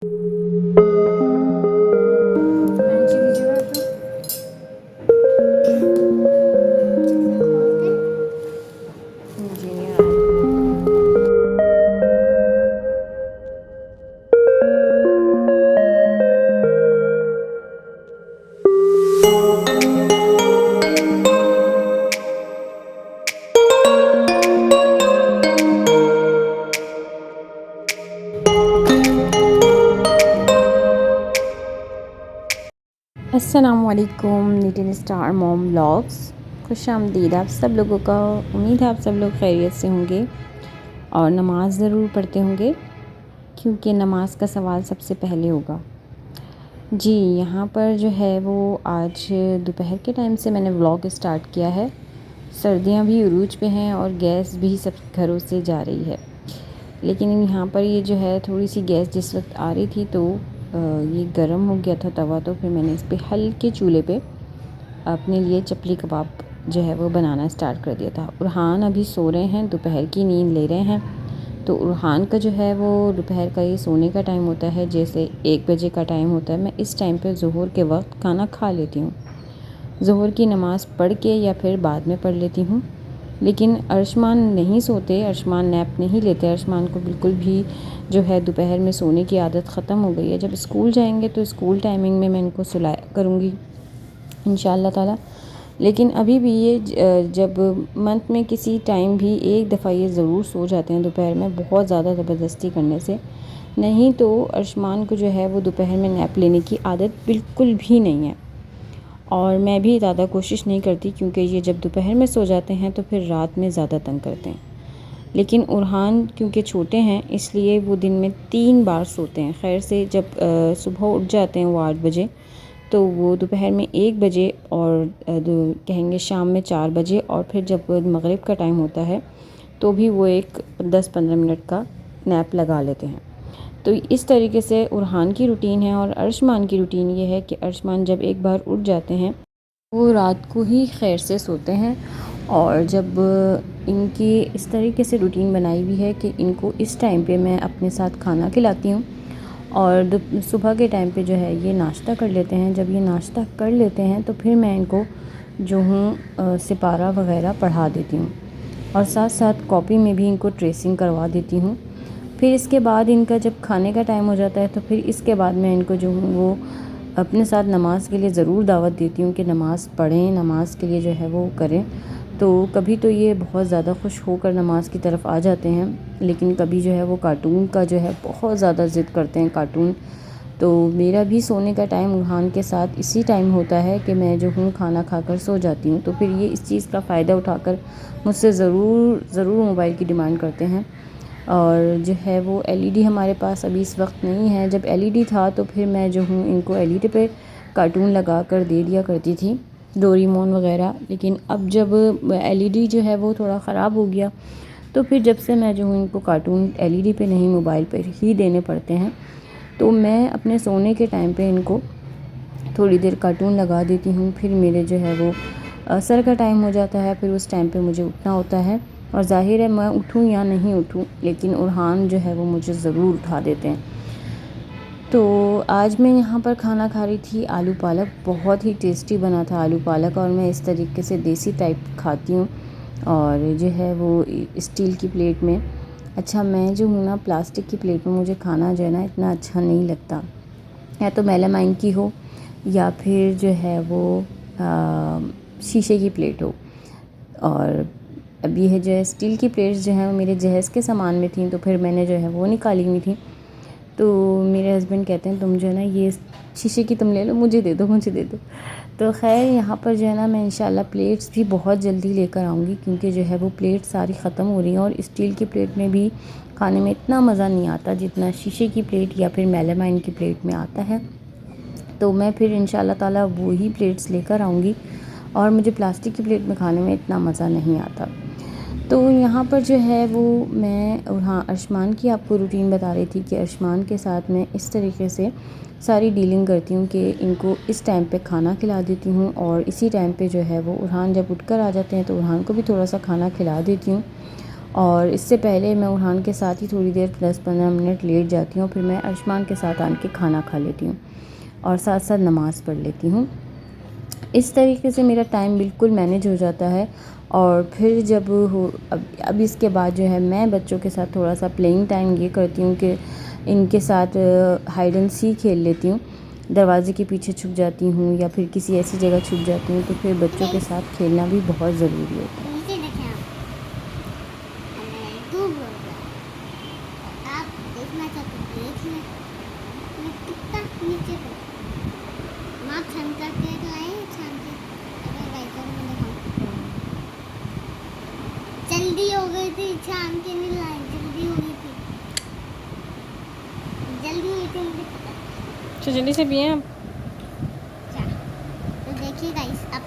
Bench लीजिएगा तो engineer अस्सलाम वालेकुम। निटिन स्टार मॉम व्लॉग्स, खुश आमदीद आप सब लोगों का। उम्मीद है आप सब लोग खैरियत से होंगे और नमाज़ ज़रूर पढ़ते होंगे, क्योंकि नमाज का सवाल सबसे पहले होगा। जी, यहाँ पर जो है वो आज दोपहर के टाइम से मैंने व्लॉग स्टार्ट किया है। सर्दियाँ भी उरूज पे हैं और गैस भी सब घरों से जा रही है, लेकिन यहाँ पर ये जो है थोड़ी सी गैस जिस वक्त आ रही थी तो ये गर्म हो गया था तवा, तो फिर मैंने इस पे हल्के चूल्हे पे अपने लिए चपली कबाब जो है वो बनाना स्टार्ट कर दिया था। उरहान अभी सो रहे हैं, दोपहर की नींद ले रहे हैं। तो उरहान का जो है वो दोपहर का ये सोने का टाइम होता है, जैसे 1 बजे का टाइम होता है। मैं इस टाइम पे ज़ोहर के वक्त खाना खा लेती हूँ। ज़ोहर की नमाज़ पढ़ के या फिर बाद में पढ़ लेती हूँ। लेकिन अर्शमान नहीं सोते, अर्शमान नैप नहीं लेते। अर्शमान को बिल्कुल भी जो है दोपहर में सोने की आदत ख़त्म हो गई है। जब स्कूल जाएंगे तो स्कूल टाइमिंग में मैं इनको सुलाया करूँगी इंशाअल्लाह ताला। लेकिन अभी भी ये जब मंथ में किसी टाइम भी एक दफ़ा ये ज़रूर सो जाते हैं दोपहर में, बहुत ज़्यादा ज़बरदस्ती करने से। नहीं तो अर्शमान को जो है वो दोपहर में नैप लेने की आदत बिल्कुल भी नहीं है, और मैं भी ज़्यादा कोशिश नहीं करती, क्योंकि ये जब दोपहर में सो जाते हैं तो फिर रात में ज़्यादा तंग करते हैं। लेकिन उरहान क्योंकि छोटे हैं इसलिए वो दिन में 3 बार सोते हैं। खैर से जब सुबह उठ जाते हैं वो 8 बजे, तो वो दोपहर में 1 बजे और कहेंगे शाम में 4 बजे, और फिर जब मगरिब का टाइम होता है तो भी वो एक 10-15 मिनट का नैप लगा लेते हैं। तो इस तरीके से उरहान की रूटीन है। और अर्शमान की रूटीन ये है कि अर्शमान जब एक बार उठ जाते हैं वो रात को ही खैर से सोते हैं। और जब इनकी इस तरीके से रूटीन बनाई हुई है कि इनको इस टाइम पे मैं अपने साथ खाना खिलाती हूँ, और सुबह के टाइम पे जो है ये नाश्ता कर लेते हैं। जब ये नाश्ता कर लेते हैं तो फिर मैं इनको जो हूँ सिपारा वगैरह पढ़ा देती हूँ, और साथ साथ कॉपी में भी इनको ट्रेसिंग करवा देती हूँ। फिर इसके बाद इनका जब खाने का टाइम हो जाता है तो फिर इसके बाद मैं इनको जो हूँ वो अपने साथ नमाज़ के लिए ज़रूर दावत देती हूँ कि नमाज़ पढ़ें, नमाज़ के लिए जो है वो करें। तो कभी तो ये बहुत ज़्यादा खुश होकर नमाज़ की तरफ आ जाते हैं, लेकिन कभी जो है वो कार्टून का जो है बहुत ज़्यादा ज़िद करते हैं, कार्टून। तो मेरा भी सोने का टाइम उरहान के साथ इसी टाइम होता है कि मैं जो हूँ खाना खाकर सो जाती हूँ। तो फिर ये इस चीज़ का फ़ायदा उठाकर मुझसे ज़रूर मोबाइल की डिमांड करते हैं। और जो है वो एलईडी हमारे पास अभी इस वक्त नहीं है। जब एलईडी था तो फिर मैं जो हूँ इनको एलईडी पे कार्टून लगा कर दे दिया करती थी, डोरेमोन वगैरह। लेकिन अब जब एलईडी जो है वो थोड़ा ख़राब हो गया, तो फिर जब से मैं जो हूँ इनको कार्टून एलईडी पे नहीं मोबाइल पर ही देने पड़ते हैं, तो मैं अपने सोने के टाइम पे इनको थोड़ी देर कार्टून लगा देती हूँ। फिर मेरे जो है वो असर का टाइम हो जाता है, फिर उस टाइम पे मुझे उठना होता है। और ज़ाहिर है मैं उठूँ या नहीं उठूँ, लेकिन उरहान जो है वो मुझे ज़रूर उठा देते हैं। तो आज मैं यहाँ पर खाना खा रही थी आलू पालक। बहुत ही टेस्टी बना था आलू पालक, और मैं इस तरीके से देसी टाइप खाती हूँ, और जो है वो स्टील की प्लेट में। अच्छा, मैं जो हूँ ना प्लास्टिक की प्लेट में मुझे खाना जो है ना इतना अच्छा नहीं लगता। या तो मेलामाइन की हो या फिर जो है वो शीशे की प्लेट हो। और अब ये जो है स्टील की प्लेट्स जो हैं वो मेरे जहेज़ के सामान में थी, तो फिर मैंने जो है वो निकाली हुई थी। तो मेरे हस्बैंड कहते हैं तुम जो है ना ये शीशे की तुम ले लो, मुझे दे दो, मुझे दे दो। तो खैर यहाँ पर जो है ना मैं इंशाल्लाह प्लेट्स भी बहुत जल्दी लेकर आऊँगी, क्योंकि जो है वो प्लेट सारी ख़त्म हो रही हैं। और स्टील की प्लेट में भी खाने में इतना मज़ा नहीं आता जितना शीशे की प्लेट या फिर मेलामाइन की प्लेट में आता है। तो मैं फिर इंशाल्लाह ताला वो ही प्लेट्स लेकर आऊँगी, और मुझे प्लास्टिक की प्लेट में खाने में इतना मज़ा नहीं आता। तो यहाँ पर जो है वो मैं, और हाँ, अर्शमान की आपको रूटीन बता रही थी कि अर्शमान के साथ मैं इस तरीके से सारी डीलिंग करती हूँ कि इनको इस टाइम पे खाना खिला देती हूँ, और इसी टाइम पे जो है वो उरहान जब उठकर आ जाते हैं तो उरहान को भी थोड़ा सा खाना खिला देती हूँ। और इससे पहले मैं उरहान के साथ ही थोड़ी देर 10-15 मिनट लेट जाती हूँ, फिर मैं अर्शमान के साथ आन के खाना खा लेती हूँ और साथ साथ नमाज़ पढ़ लेती हूँ। इस तरीके से मेरा टाइम बिल्कुल मैनेज हो जाता है। और फिर जब हो अब इसके बाद जो है मैं बच्चों के साथ थोड़ा सा प्लेइंग टाइम ये करती हूँ कि इनके साथ हाइड एंड सीक खेल लेती हूँ। दरवाज़े के पीछे छुप जाती हूँ या फिर किसी ऐसी जगह छुप जाती हूँ, तो फिर बच्चों के साथ खेलना भी बहुत ज़रूरी होता है। जल्दी हो गई थी, छान के नहीं लाई, जल्दी हो गई थी, जल्दी हुई थी मुझे पता। तो जल्दी से पिए आप। तो देखिए गाइस, अब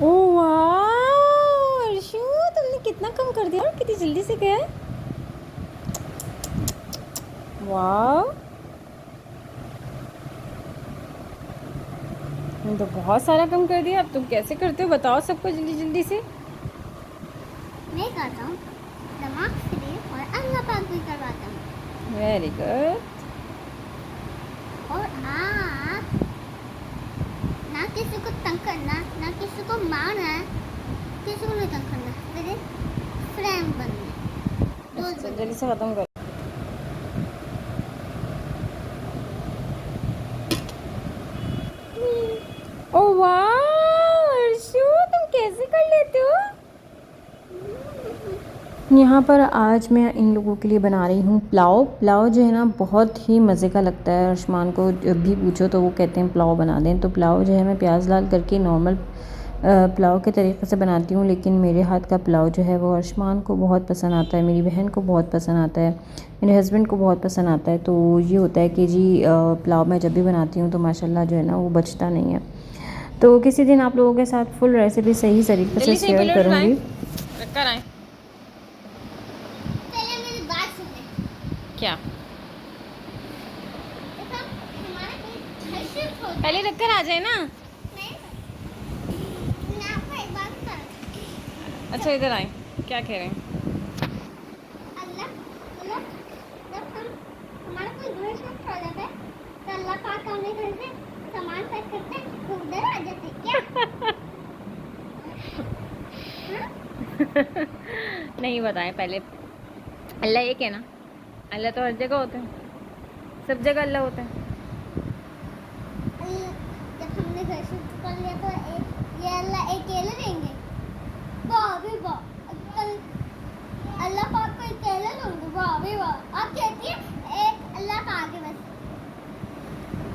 ओह वाह अर्शु, तुमने कितना कम कर दिया और कितनी जल्दी से गया। वाह, तुमने तो बहुत सारा कम कर दिया। अब तुम कैसे करते हो बताओ सबको जल्दी जल्दी से। मैं करता हूँ दिमाग फ्री और अल्लाह पाक भी करवाता हूँ। Very good. और आप ना किसी को तंग करना, ना किसी को मारना, किसी को नहीं तंग करना, मेरे फ्रेंड बनना, दोस्त बनना। जल्दी से ख़त्म कर। ओह वाह अर्शु, तुम कैसे कर लेते हो। यहाँ पर आज मैं इन लोगों के लिए बना रही हूँ पुलाव। पुलाव जो है ना बहुत ही मज़े का लगता है। अर्शमान को जब भी पूछो तो वो कहते हैं पुलाव बना दें। तो पुलाव जो है मैं प्याज लाल करके नॉर्मल पुलाव के तरीक़े से बनाती हूँ, लेकिन मेरे हाथ का पुलाव जो है वो अर्शमान को बहुत पसंद आता है, मेरी बहन को बहुत पसंद आता है, मेरे हस्बैंड को बहुत पसंद आता है। तो ये होता है कि जी पुलाव मैं जब भी बनाती हूँ तो माशाल्लाह जो है ना वो बचता नहीं है। तो किसी दिन आप लोगों के साथ फुल रेसिपी सही तरीके से शेयर करूँगी। पहले मेरी बात सुने। क्या देखो, हमारा कोई घर शिफ्ट होता पहले रखकर आ जाए ना। नहीं, मैं आपको एक बात बता। अच्छा इधर आए, क्या कह रहे हैं। अल्लाह मतलब जब हमारा कोई घर शिफ्ट हो जाता है तो अल्लाह पाक हमें घर से सामान पैक करते हैं, तो उधर आ जाते हैं क्या? नहीं बताएं पहले। अल्लाह एक है ना, अल्लाह तो हर जगह होते हैं, सब जगह अल्लाह होता है। जब हमने घर शिफ्ट कर लिया तो ये अल्लाह अकेले रहेंगे? वाह भी वाह, कल अल्लाह पाक को अकेले होंगे। वाह भी वाह, आप कहती है एक अल्लाह पाक है, बस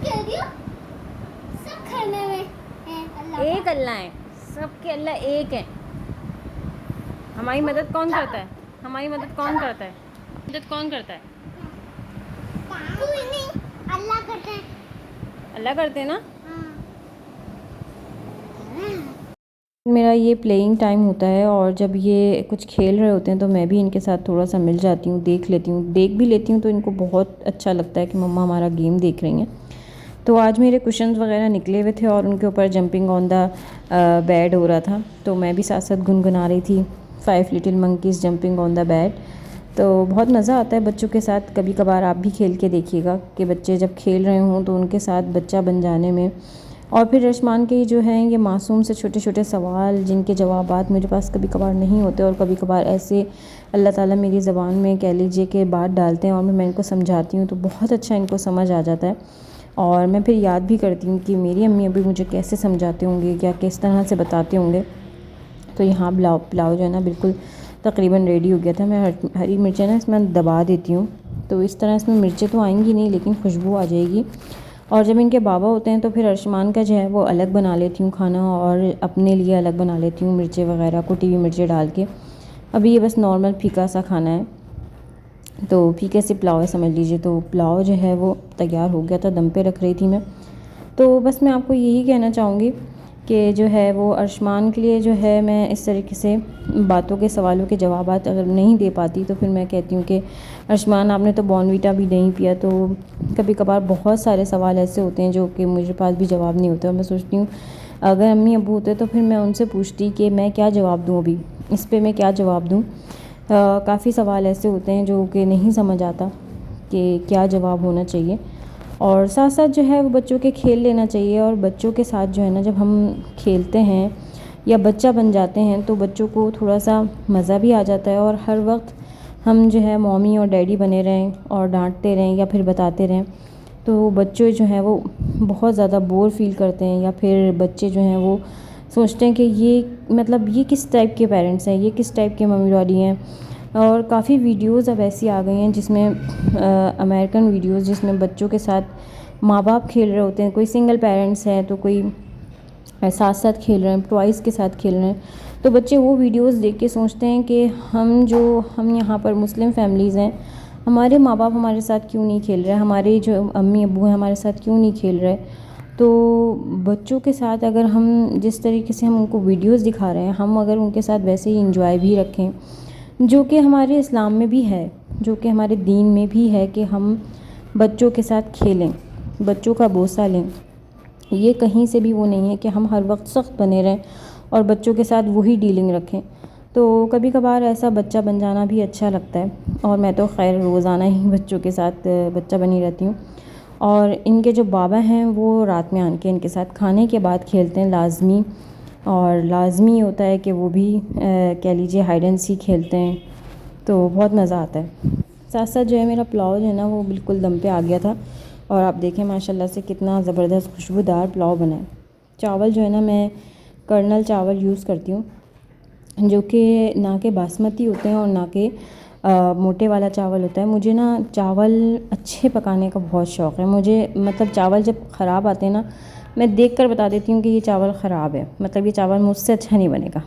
कह दियो सब खाने में है अल्लाह एक अल्लाह है, सबके अल्लाह एक है। हमारी मदद कौन करता है, हमारी मदद कौन करता है, मदद कौन करता है। कोई नहीं, अल्लाह करते हैं। अल्लाह करते हैं ना। हाँ। मेरा ये प्लेइंग टाइम होता है और जब ये कुछ खेल रहे होते हैं तो मैं भी इनके साथ थोड़ा सा मिल जाती हूँ, देख लेती हूँ, देख भी लेती हूँ। तो इनको बहुत अच्छा लगता है कि मम्मा हमारा गेम देख रही हैं। तो आज मेरे कुशन्स वगैरह निकले हुए थे और उनके ऊपर जंपिंग ऑन द बेड हो रहा था, तो मैं भी साथ साथ गुनगुना रही थी 5 little monkeys jumping on the bed. तो बहुत मज़ा आता है बच्चों के साथ। कभी कभार आप भी खेल के देखिएगा कि बच्चे जब खेल रहे हों तो उनके साथ बच्चा बन जाने में। और फिर रश्मान के जो हैं ये मासूम से छोटे छोटे सवाल जिनके जवाबात मेरे पास कभी कभार नहीं होते, और कभी कभार ऐसे अल्लाह ताला मेरी ज़बान में कह लीजिए कि बात डालते हैं और मैं इनको समझाती हूँ तो बहुत अच्छा इनको समझ आ जाता है। और मैं फिर याद भी करती हूँ कि मेरी अम्मी अभी मुझे कैसे समझाते होंगे या किस तरह से बताते होंगे। तो यहाँ पुलाव जो है ना बिल्कुल तकरीबन रेडी हो गया था। मैं हरी मिर्चें ना इसमें दबा देती हूँ, तो इस तरह इसमें मिर्चें तो आएंगी नहीं लेकिन खुशबू आ जाएगी। और जब इनके बाबा होते हैं तो फिर अर्शमान का जो है वो अलग बना लेती हूँ खाना और अपने लिए अलग बना लेती हूँ मिर्चें वगैरह, कुटी हुई मिर्चें डाल के। अभी ये बस नॉर्मल फीका सा खाना है, तो फीके से पुलाव है समझ लीजिए। तो पुलाव जो है वो तैयार हो गया था, दम पे रख रही थी मैं। तो बस मैं आपको यही कहना चाहूँगी कि जो है वो अर्शमान के लिए जो है मैं इस तरीके से बातों के सवालों के जवाबात अगर नहीं दे पाती तो फिर मैं कहती हूँ कि अर्शमान आपने तो बॉर्नवीटा भी नहीं पिया। तो कभी कभार बहुत सारे सवाल ऐसे होते हैं जो कि मुझे पास भी जवाब नहीं होता, और मैं सोचती हूँ अगर अम्मी अबू होते तो फिर मैं उनसे पूछती कि मैं क्या जवाब दूँ, अभी इस पे मैं क्या जवाब दूँ। काफ़ी सवाल ऐसे होते हैं जो कि नहीं समझ आता कि क्या जवाब होना चाहिए। और साथ साथ जो है वो बच्चों के खेल लेना चाहिए, और बच्चों के साथ जो है ना जब हम खेलते हैं या बच्चा बन जाते हैं तो बच्चों को थोड़ा सा मज़ा भी आ जाता है, और हर वक्त हम जो है मॉमी और डैडी बने रहें और डांटते रहें या फिर बताते रहें तो बच्चे जो हैं वो बहुत ज़्यादा बोर फील करते हैं, या फिर बच्चे जो हैं वो सोचते हैं कि ये मतलब ये किस टाइप के पेरेंट्स हैं, ये किस टाइप के मम्मी डैडी हैं। और काफ़ी वीडियोज़ अब ऐसी आ गई हैं जिसमें अमेरिकन वीडियोज़ जिसमें बच्चों के साथ माँ बाप खेल रहे होते हैं, कोई सिंगल पेरेंट्स हैं तो कोई साथ साथ खेल रहे हैं, टॉयज़ के साथ खेल रहे हैं। तो बच्चे वो वीडियोज़ देख के सोचते हैं कि हम यहाँ पर मुस्लिम फैमिलीज़ हैं, हमारे माँ बाप हमारे साथ क्यों नहीं खेल रहे, हमारे जो अम्मी अब्बू हैं हमारे साथ क्यों नहीं खेल रहे। तो बच्चों के साथ अगर हम जिस तरीके से हम उनको वीडियोज़ दिखा रहे हैं, हम अगर उनके साथ वैसे ही इंजॉय भी रखें, जो कि हमारे इस्लाम में भी है, जो कि हमारे दीन में भी है कि हम बच्चों के साथ खेलें, बच्चों का बोसा लें। ये कहीं से भी वो नहीं है कि हम हर वक्त सख्त बने रहें और बच्चों के साथ वही डीलिंग रखें। तो कभी कभार ऐसा बच्चा बन जाना भी अच्छा लगता है, और मैं तो खैर रोज़ाना ही बच्चों के साथ बच्चा बनी रहती हूँ। और इनके जो बाबा हैं वो रात में आन के इनके साथ खाने के बाद खेलते हैं लाजमी, और लाजमी होता है कि वो भी कह लीजिए हाइड एंड सीक खेलते हैं, तो बहुत मज़ा आता है। साथ साथ जो है मेरा पुलाव जो है ना वो बिल्कुल दम पे आ गया था, और आप देखें माशाल्लाह से कितना ज़बरदस्त खुशबूदार पुलाव बना है। चावल जो है ना मैं कर्नल चावल यूज़ करती हूँ, जो कि ना के बासमती होते हैं और ना के मोटे वाला चावल होता है। मुझे ना चावल अच्छे पकाने का बहुत शौक़ है। मुझे मतलब चावल जब ख़राब आते हैं ना मैं देख कर बता देती हूँ कि ये चावल ख़राब है, मतलब ये चावल मुझसे अच्छा नहीं बनेगा।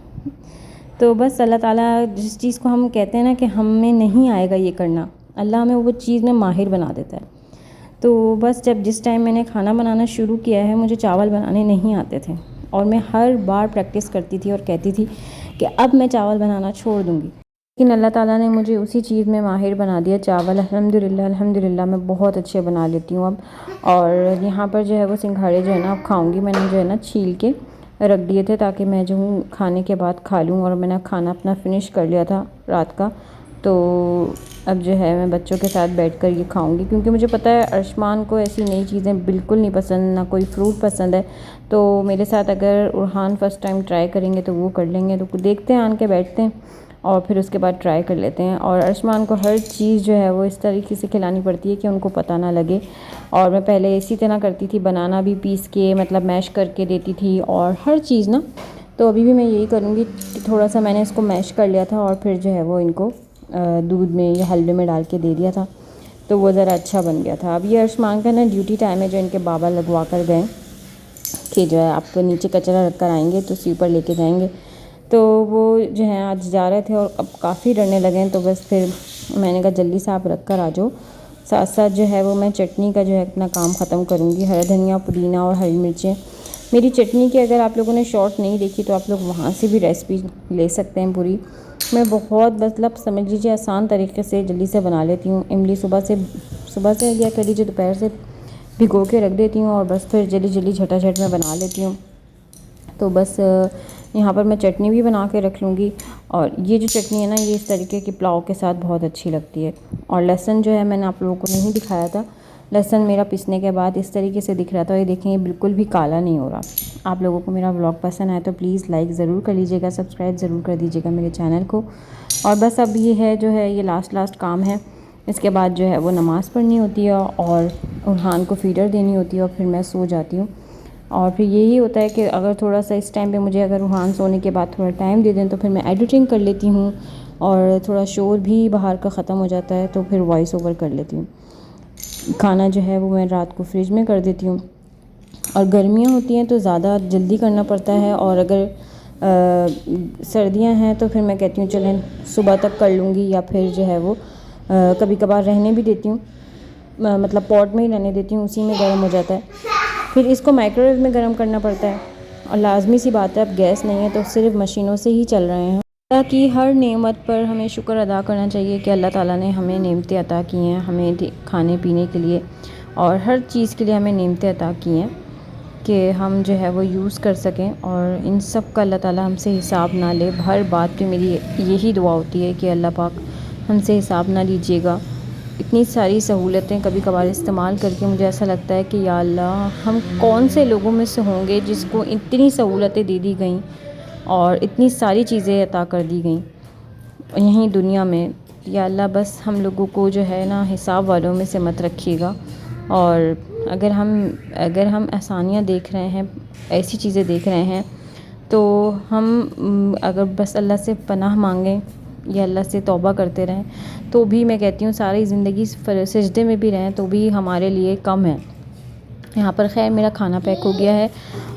तो बस अल्लाह ताला जिस चीज़ को हम कहते हैं ना कि हमें नहीं आएगा ये करना, अल्लाह हमें वो चीज़ में माहिर बना देता है। तो बस जब जिस टाइम मैंने खाना बनाना शुरू किया है मुझे चावल बनाने नहीं आते थे, और मैं हर बार प्रैक्टिस करती थी और कहती थी कि अब मैं चावल बनाना छोड़ दूँगी, लेकिन अल्लाह ताला ने मुझे उसी चीज़ में माहिर बना दिया। चावल अल्हम्दुलिल्लाह अल्हम्दुलिल्लाह मैं बहुत अच्छे बना लेती हूँ अब। और यहाँ पर जो है वो सिंघाड़े जो है ना अब खाऊँगी, मैंने जो है ना छील के रख दिए थे ताकि मैं जो हूँ खाने के बाद खा लूँ, और मैंने खाना अपना फ़िनिश कर लिया था रात का। तो अब जो है मैं बच्चों के साथ बैठकर ये खाऊंगी, क्योंकि मुझे पता है अर्शमान को ऐसी नई चीज़ें बिल्कुल नहीं पसंद, ना कोई फ्रूट पसंद है। तो मेरे साथ अगर उरहान फ़र्स्ट टाइम ट्राई करेंगे तो वो कर लेंगे, तो देखते हैं आन के बैठते हैं और फिर उसके बाद ट्राई कर लेते हैं। और अर्शमान को हर चीज़ जो है वो इस तरीके से खिलानी पड़ती है कि उनको पता ना लगे। और मैं पहले इसी तरह करती थी, बनाना भी पीस के मतलब मैश करके देती थी और हर चीज़ ना। तो अभी भी मैं यही करूँगी कि थोड़ा सा मैंने इसको मैश कर लिया था और फिर जो है वो इनको दूध में या हलवे में डाल के दे दिया था, तो वो ज़रा अच्छा बन गया था। अब ये अर्शमान का ना ड्यूटी टाइम है, जो इनके बाबा लगवा कर गए कि जो है आपको नीचे कचरा रख कर आएँगे तो स्वीपर लेके जाएंगे। तो वो जो है आज जा रहे थे और अब काफ़ी डरने लगे हैं, तो बस फिर मैंने कहा जल्दी से आप रख कर आ जाओ। साथ साथ जो है वो मैं चटनी का जो है अपना काम ख़त्म करूँगी। हरा धनिया, पुदीना और हरी मिर्चें। मेरी चटनी की अगर आप लोगों ने शॉर्ट नहीं देखी तो आप लोग वहाँ से भी रेसिपी ले सकते हैं पूरी। मैं बहुत मतलब समझ लीजिए आसान तरीके से जल्दी से बना लेती हूँ। इमली सुबह से या कह लीजिए दोपहर से भिगो के रख देती हूँ और बस फिर जल्दी जल्दी झटाझट मैं बना लेती हूँ। तो बस यहाँ पर मैं चटनी भी बना के रख लूँगी। और ये जो चटनी है ना ये इस तरीके की पुलाव के साथ बहुत अच्छी लगती है। और लहसुन जो है मैंने आप लोगों को नहीं दिखाया था, लहसुन मेरा पीसने के बाद इस तरीके से दिख रहा था। ये देखें ये बिल्कुल भी काला नहीं हो रहा। आप लोगों को मेरा व्लॉग पसंद आए तो प्लीज़ लाइक ज़रूर कर लीजिएगा, सब्सक्राइब ज़रूर कर दीजिएगा मेरे चैनल को। और बस अब ये है जो है ये लास्ट काम है। इसके बाद जो है वो नमाज़ पढ़नी होती है और उरहान को फीडर देनी होती है और फिर मैं सो जाती हूँ। और फिर यही होता है कि अगर थोड़ा सा इस टाइम पे मुझे अगर उरहान सोने के बाद थोड़ा टाइम दे दें तो फिर मैं एडिटिंग कर लेती हूँ और थोड़ा शोर भी बाहर का ख़त्म हो जाता है तो फिर वॉइस ओवर कर लेती हूँ। खाना जो है वो मैं रात को फ्रिज में कर देती हूँ। और गर्मियाँ होती हैं तो ज़्यादा जल्दी करना पड़ता है, और अगर सर्दियाँ हैं तो फिर मैं कहती हूँ चलें सुबह तक कर लूँगी, या फिर जो है वो कभी कभार रहने भी देती हूँ, मतलब पॉट में ही रहने देती हूँ, उसी में गर्म हो जाता है। फिर इसको माइक्रोवेव में गर्म करना पड़ता है और लाजमी सी बात है अब गैस नहीं है तो सिर्फ मशीनों से ही चल रहे हैं। अल्लाह की हर नेमत पर हमें शुक्र अदा करना चाहिए कि अल्लाह ताला ने हमें नेमतें अता की हैं, हमें खाने पीने के लिए और हर चीज़ के लिए हमें नेमतें अता की हैं कि हम जो है वो यूज़ कर सकें। और इन सब का अल्लाह ताला हमसे हिसाब ना ले। हर बात पे मेरी यही दुआ होती है कि अल्लाह पाक हमसे हिसाब ना लीजिएगा। इतनी सारी सहूलतें कभी कभार इस्तेमाल करके मुझे ऐसा लगता है कि या अल्लाह हम कौन से लोगों में से होंगे जिसको इतनी सहूलतें दे दी गई और इतनी सारी चीज़ें अता कर दी गई यहीं दुनिया में। या अल्लाह बस हम लोगों को जो है ना हिसाब वालों में से मत रखिएगा। और अगर हम आसानियाँ देख रहे हैं, ऐसी चीज़ें देख रहे हैं तो हम अगर बस अल्लाह से पनाह मांगें या अल्लाह से तौबा करते रहें तो भी मैं कहती हूँ सारी ज़िंदगी सजदे में भी रहें तो भी हमारे लिए कम है। यहाँ पर खैर मेरा खाना पैक हो गया है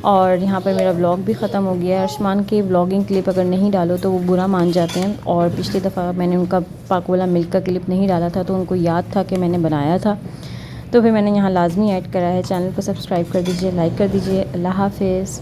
और यहाँ पर मेरा व्लॉग भी ख़त्म हो गया है। अर्शमान के व्लॉगिंग क्लिप अगर नहीं डालो तो वो बुरा मान जाते हैं और पिछली दफ़ा मैंने उनका पाकोला मिल्क का क्लिप नहीं डाला था तो उनको याद था कि मैंने बनाया था, तो फिर मैंने यहाँ लाजमी ऐड करा है। चैनल को सब्सक्राइब कर दीजिए, लाइक कर दीजिए। अल्लाह हाफ़िज़।